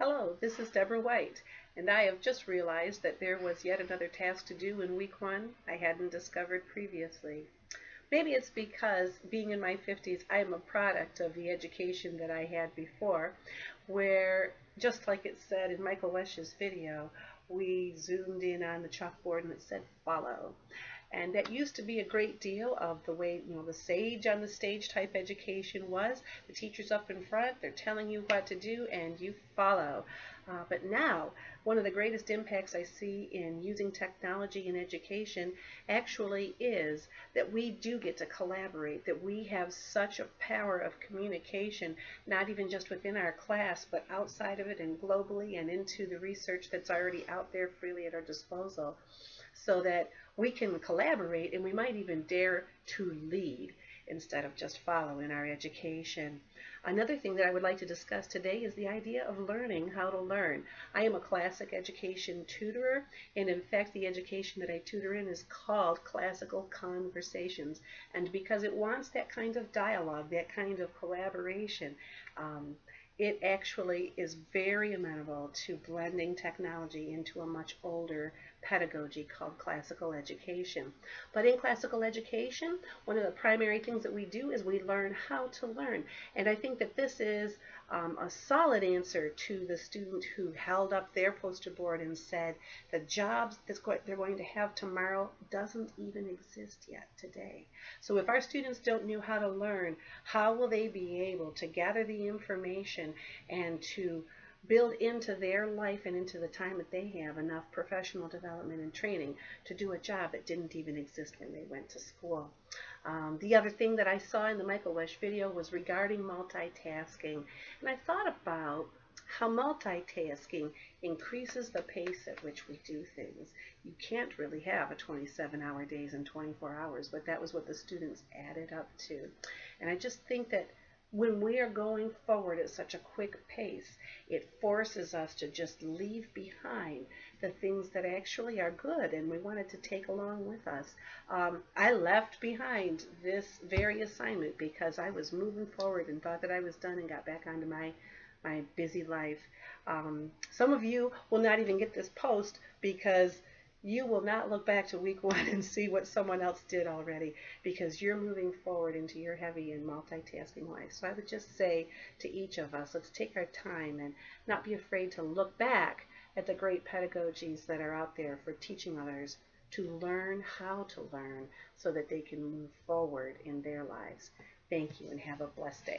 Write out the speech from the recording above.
Hello, this is Deborah White, and I have just realized that there was yet another task to do in week 1 I hadn't discovered previously. Maybe it's because being in my 50s, I am a product of the education that I had before, where, just like it said in Michael Wesch's video, we zoomed in on the chalkboard and it said follow. And that used to be a great deal of the way, the sage on the stage type education was. The teacher's up in front, they're telling you what to do, and you follow. But now, one of the greatest impacts I see in using technology in education actually is that we do get to collaborate, that we have such a power of communication, not even just within our class, but outside of it and globally and into the research that's already out there freely at our disposal, so that we can collaborate and we might even dare to lead instead of just follow in our education. Another thing that I would like to discuss today is the idea of learning how to learn. I am a classic education tutorer, and in fact the education that I tutor in is called Classical Conversations, and because it wants that kind of dialogue, that kind of collaboration, it actually is very amenable to blending technology into a much older pedagogy called classical education. But in classical education, one of the primary things that we do is we learn how to learn. And I think that this is a solid answer to the student who held up their poster board and said the jobs that they're going to have tomorrow doesn't even exist yet today. So if our students don't know how to learn, how will they be able to gather the information and to build into their life and into the time that they have enough professional development and training to do a job that didn't even exist when they went to school? The other thing that I saw in the Michael Wesch video was regarding multitasking, and I thought about how multitasking increases the pace at which we do things. You can't really have a 27-hour days in 24 hours, but that was what the students added up to. And I just think that when we are going forward at such a quick pace, it forces us to just leave behind the things that actually are good and we wanted to take along with us. I left behind this very assignment because I was moving forward and thought that I was done and got back onto my busy life. Some of you will not even get this post because you will not look back to week 1 and see what someone else did already, because you're moving forward into your heavy and multitasking life. So I would just say to each of us, let's take our time and not be afraid to look back at the great pedagogies that are out there for teaching others to learn how to learn so that they can move forward in their lives. Thank you and have a blessed day.